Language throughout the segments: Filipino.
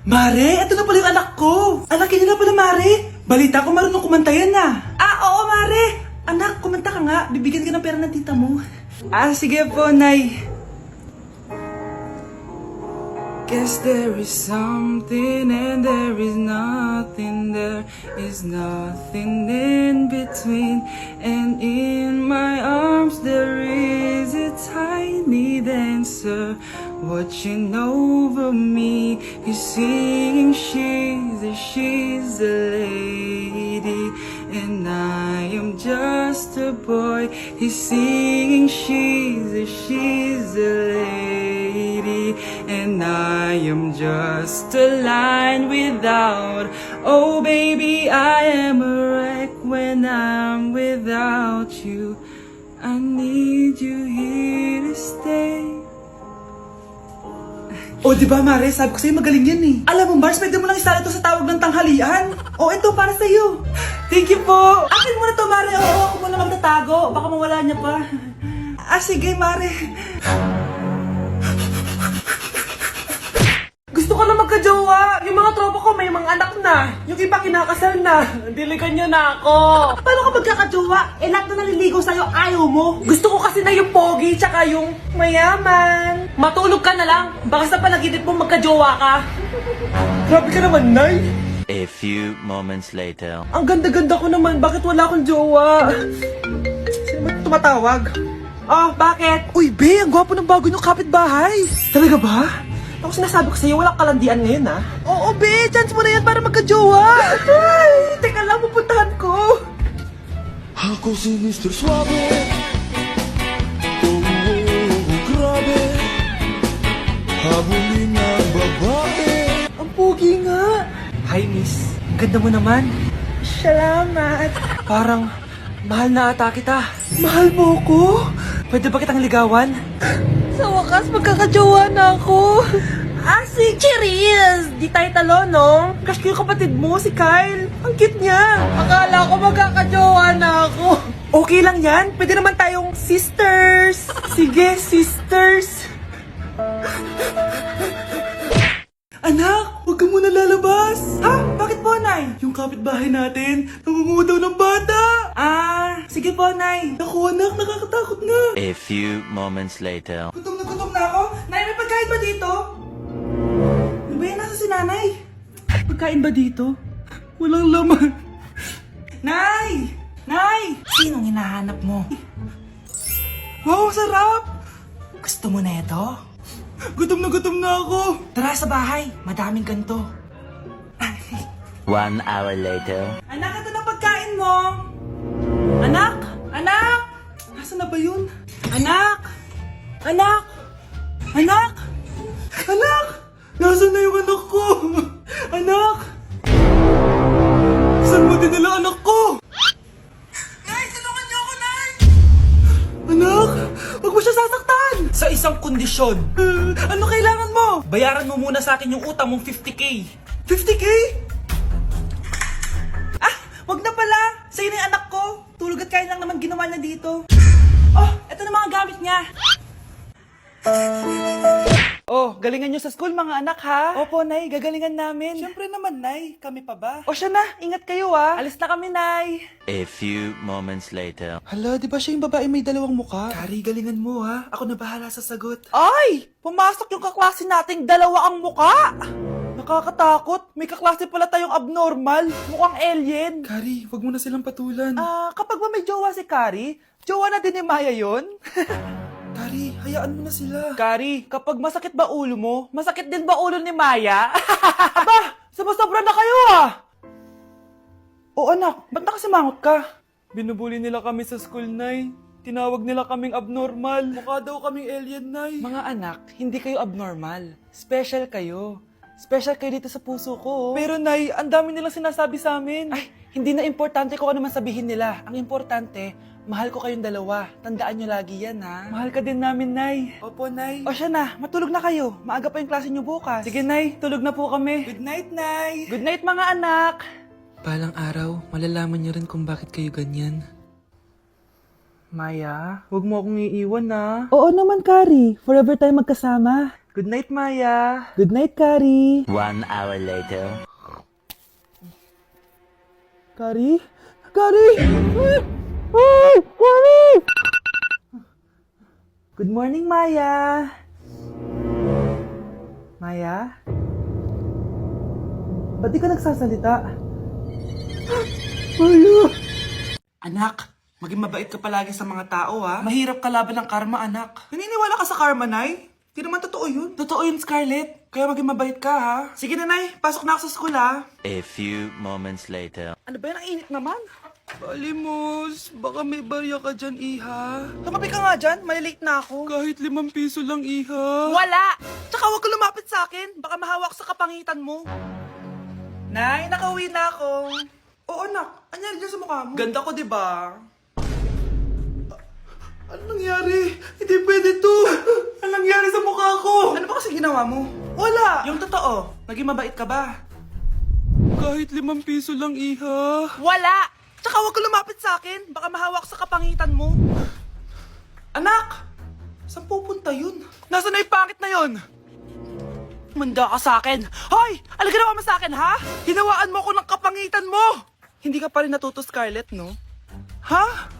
Mare, ito na pala yung anak ko. Anak niya na pala, Mare. Balita ko marunong kumanta yan na. Oo, Mare. Anak, kumanta ka nga. Bibigyan ka ng pera ng tita mo. Sige po, Nay. Guess there is something and there is nothing. There is nothing in between. And in my arms there is a tiny dancer watching over me. He's singing, she's a lady, and I am just a boy. He's singing, she's a lady, and I am just a line without. Oh baby, I am a wreck when I'm without you. I need you here to stay. O, di ba, Mare? Sabi ko sa'yo, magaling yan eh. Alam mo, Mars, pwede mo lang isala ito sa tawag ng tanghalian. O, ito, para sa'yo. Thank you po. Akin mo na to, Mare. Oo, ako muna magtatago. Baka mawala niya pa. Sige, Mare. Gusto ko na magka-jowa. Yung mga tropa ko may mga anak na. Yung iba kinakasal na. Diligan niyo na ako. Paano ka magkaka-jowa? Lahat na naliligaw sa'yo, ayaw mo. Gusto ko kasi na yung pogi, tsaka yung mayaman. Matulog ka na lang. Baka sa panaginip mo magka-jowa ka. Grabe ka naman, Nay. A few moments later. Ang ganda-ganda ko naman. Bakit wala akong jowa? Sino ba tumatawag? Oh, bakit? Uy, Be, ang gwapo ng bago niyong kapitbahay. Talaga ba? Ako sinasabi ko sa'yo, walang kalandian ngayon, ha? Oo, Be, chance mo na yan para magka-jowa. Ay, teka lang, pupuntahan ko. Ako si Mr. Suave. Grabe. Habulin ng babae. Ang pogi nga. Hi, Miss. Ganda mo naman. Salamat. Parang mahal na ata kita. Mahal mo ko? Pwede ba kitang ligawan? Sa wakas, magkakajowa na ako. Si Cherise! Di tayo talo, no? Crush ko yung kapatid mo, si Kyle. Ang cute niya. Akala ko magkakajowa na ako. Okay lang yan. Pwede naman tayong sisters. Sige, sisters. Anak, huwag ka muna lalabas. Ha? Bakit po, Nay? Yung kapitbahay natin, nangungudaw ng bata. Sige po, Nay. Naku, anak, nakakatakot na. A few moments later. Gutom na ako. Nay, may pagkain ba dito? Ano ba yan? Nasa si Nanay? Pagkain ba dito? Walang laman. Nay! Nay! Sinong hinahanap mo? Wow, sarap! Gusto mo na ito? Gutom na ako. Tara sa bahay. Madaming ganito. 1 hour later. Anak, ito na pagkain mo. Anak! Anak! Nasaan na ba yun? Anak! Anak! Anak! Anak! Nasaan na yung anak ko? Anak! Saan mo dinala anak ko? Nay, tulungan niyo ako, Nay! Anak! Huwag mo siya sasaktan! Sa isang kondisyon. Ano kailangan mo? Bayaran mo muna sa akin yung utang mong 50k. 50k? Wag na pala! Sa'yo na yung anak ko! Tulog at kain lang naman ginawa niya dito. Oh, eto na mga gamit niya. Oh, galingan niyo sa school mga anak ha? Opo, Nay, gagalingan namin. Siyempre naman, Nay. Kami pa ba? O siya na, ingat kayo ha. Alis na kami, Nay. A few moments later. Hala, di ba siya yung babae may dalawang muka? Kari, galingan mo ha. Ako na bahala sa sagot. Ay! Pumasok yung kaklase nating dalawa ang muka! Nakakatakot. May kaklase pala tayong abnormal. Mukhang alien. Kari, wag mo na silang patulan. Kapag ba may jowa si Kari, jowa na din ni Maya yun? Kari, hayaan mo na sila. Kari, kapag masakit ba ulo mo, masakit din ba ulo ni Maya? Aba, sobra na kayo ah! O anak, ba't nakasimangot ka? Binubuli nila kami sa school, Nay. Tinawag nila kaming abnormal. Mukha daw kaming alien, Nay. Mga anak, hindi kayo abnormal. Special kayo. Special kayo dito sa puso ko. Pero Nay, ang dami nilang sinasabi sa amin. Ay, hindi na importante kung ano man sabihin nila. Ang importante, mahal ko kayong dalawa. Tandaan nyo lagi yan, ha? Mahal ka din namin, Nay. Opo, Nay. O siya na, matulog na kayo. Maaga pa yung klase nyo bukas. Sige, Nay, tulog na po kami. Good night, Nay. Good night, mga anak. Balang araw, malalaman nyo rin kung bakit kayo ganyan. Maya, huwag mo akong iiwan, na. Oo naman, Kari. Forever tayo magkasama. Good night, Maya. Good night, Kari. 1 hour later. Kari? Kari! Kari! Good morning, Maya. Maya? Ba't di ka nagsasalita? Maya! Anak, maging mabait ka palagi sa mga tao, ha? Mahirap kalaban ng karma, anak. Naniniwala ka sa karma, Nay? Di naman totoo yun. Totoo yun, Scarlett. Kaya maging mabait ka, ha? Sige na, Nay. Pasok na ako sa school, ha? A few moments later. Ano ba yan? Ang init naman. Balimos, baka may barya ka dyan, Iha. Tumabi ka nga dyan, malilate na ako. Kahit 5 piso lang, Iha. Wala! Tsaka huwag ka lumapit sa akin, baka mahawak sa kapangitan mo. Nay, nakauwi na ako. Oo, anak. Anyari dyan sa mukha mo? Ganda ko, di ba? Ano nangyari? Hindi pwede to. Ano nangyari sa mukha ko? Ano ba kasi ginawa mo? Wala! Yung totoo, naging mabait ka ba? Kahit 5 piso lang, Iha. Wala! Tsaka huwag ka lumapit sa akin. Baka mahawak sa kapangitan mo. Anak! Saan pupunta yun? Nasaan na yung pangit na yun? Manda ka sa akin. Hoy! Ano ginawa mo sa akin, ha? Hinawaan mo ako ng kapangitan mo! Hindi ka pa rin natuto, Scarlett, no? Ha?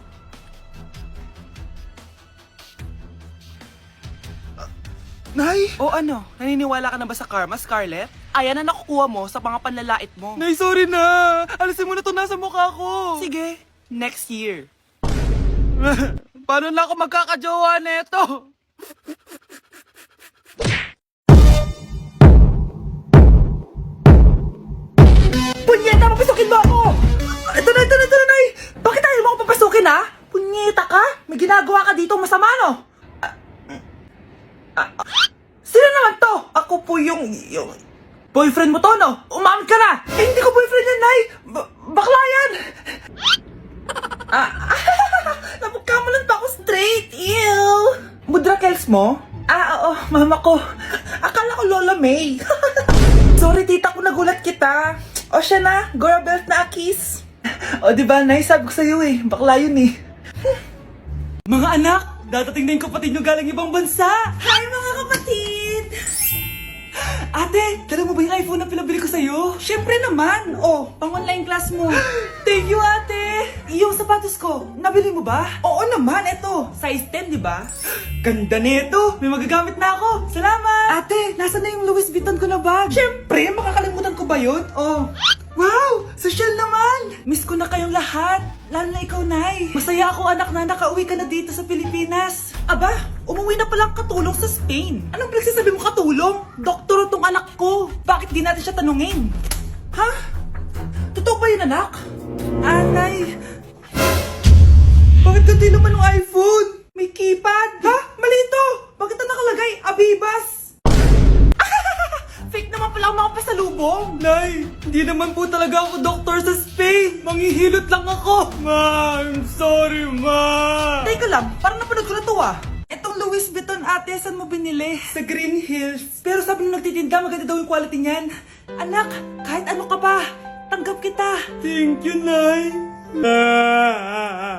Nay? O ano? Naniniwala ka na ba sa karma, Scarlett? Ayan na nakukuha mo sa mga panlalait mo. Nay, sorry na! Alisin mo na to nasa mukha ko! Sige, next year. Paano na ako magkakajowa neto? Punyeta, papasukin mo ako! Ito na, Nay! Bakit ayaw mo ako papasukin, ha? Punyeta ka? May ginagawa ka dito masama, no? Sino naman to? Ako po yung boyfriend mo to, no? Umamin ka na! Eh, hindi ko boyfriend yan, Nay! Bakla yan! Napagkamalan pa ako straight, ew! Mudra Kels mo? Oo, mama ko. Akala ko Lola May. Sorry, tita ko, nagulat kita. O siya na, Gora Belt na Akis. O diba, Nay, sabi ko sa'yo eh, bakla yun eh. Mga anak, dadating na yung kapatid nyo galing ibang bansa. Hi mga kapatid! Ate, dala mo ba yung iPhone na pinabili ko sa'yo? Siyempre naman. Oh, pang-online class mo. Thank you, ate. Yung sapatos ko, nabili mo ba? Oo naman, eto. Size 10, di ba? Ganda nito. May magagamit na ako. Salamat. Ate, nasa na yung Louis Vuitton ko na bag? Siyempre, makakalimutan ko ba yun? Oh. Wow! Social naman! Miss ko na kayong lahat. Lalo na ikaw, Nay. Masaya ako, anak, na nakauwi ka na dito sa Pilipinas. Aba, umuwi na palang katulong sa Spain. Anong pinagsasabi mo katulong? Doktor tong anak ko. Bakit di natin siya tanungin? Ha? Totoo ba yun, anak? Nay. Bakit ganti naman ng iPhone? May keypad. Ha? Mali ito. Bakit na nakalagay? Abibas. Fake naman pala ang mga pasalubong. Nay, hindi naman po talaga ako doktor sa Spain. Manghihilot lang ako. Ma, I'm sorry, ma. Teka lang, parang napanood ko na to ah. Etong Louis Vuitton, ate, saan mo binili? Sa Green Hills. Pero sabi nung nagtitinda, maganda daw yung quality niyan. Anak, kahit ano ka pa, tanggap kita. Thank you, Nay.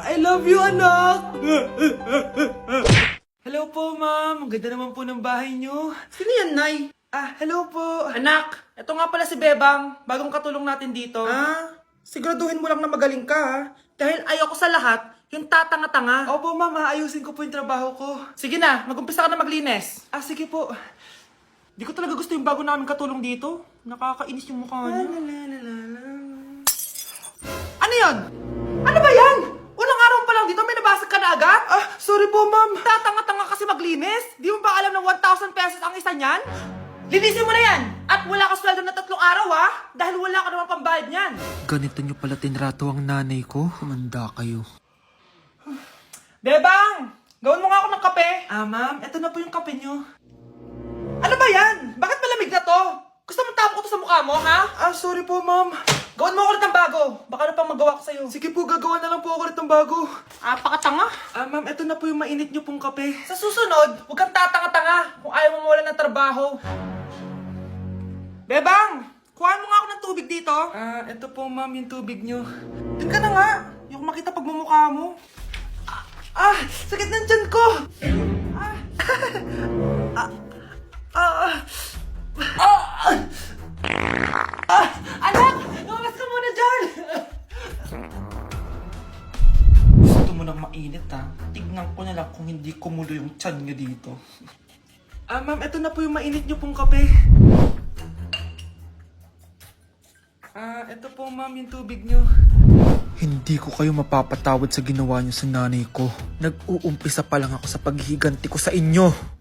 I love you, anak. Hello po, ma'am. Ang ganda naman po ng bahay niyo. Sino yan, Nay? Hello po. Anak, ito nga pala si Bebang, bagong katulong natin dito. Siguraduhin mo lang na magaling ka, ha? Dahil ayoko sa lahat, yung tatanga-tanga. Opo, ma'am, ayusin ko po yung trabaho ko. Sige na, mag-umpisa ka na maglinis. Sige po. Di ko talaga gusto yung bago namin katulong dito. Nakakainis yung mukha niya. Ano yun? Ano ba yan? Unang araw pa lang dito, may nabasag ka na agad? Sorry po, ma'am. Tatanga-tanga kasi maglinis? Di mo ba alam ng 1,000 pesos ang isa niyan? Linisin mo na yan! At wala ka sweldo na 3 araw, ha? Dahil wala ka naman pambayad niyan. Ganito nyo pala tinrato ang nanay ko. Kumanda kayo. Bebang! Gawin mo nga ako ng kape. Ma'am, eto na po yung kape nyo. Ano ba yan? Bakit malamig na to? Gusto mo tapo ko to sa mukha mo, ha? Sorry po, ma'am. Gawin mo ako ulit ng bago. Baka na pang magawa ko sa'yo. Sige po, gagawa na lang po ako ulit ng bago. Pakatanga. Ma'am, eto na po yung mainit nyo pong kape. Sa susunod, huwag kang tatanga-tanga kung ayaw mo mawala ng trabaho. Bebang! Kuhaan mo nga ako ng tubig dito. Eto po, ma'am, yung tubig nyo. Doon ka na nga. Yung makita pagmumukha mo. Sakit ng tiyan ko. Anak! Lumabas ka muna dyan! Gusto mo nang mainit ha? Tignan ko na lang kung hindi kumulo yung tiyan nyo dito. Ma'am, eto na po yung mainit nyo pong kape. Eto po ma'am yung tubig nyo. Hindi ko kayo mapapatawad sa ginawa niyo sa nanay ko. Nag-uumpisa pa lang ako sa paghihiganti ko sa inyo.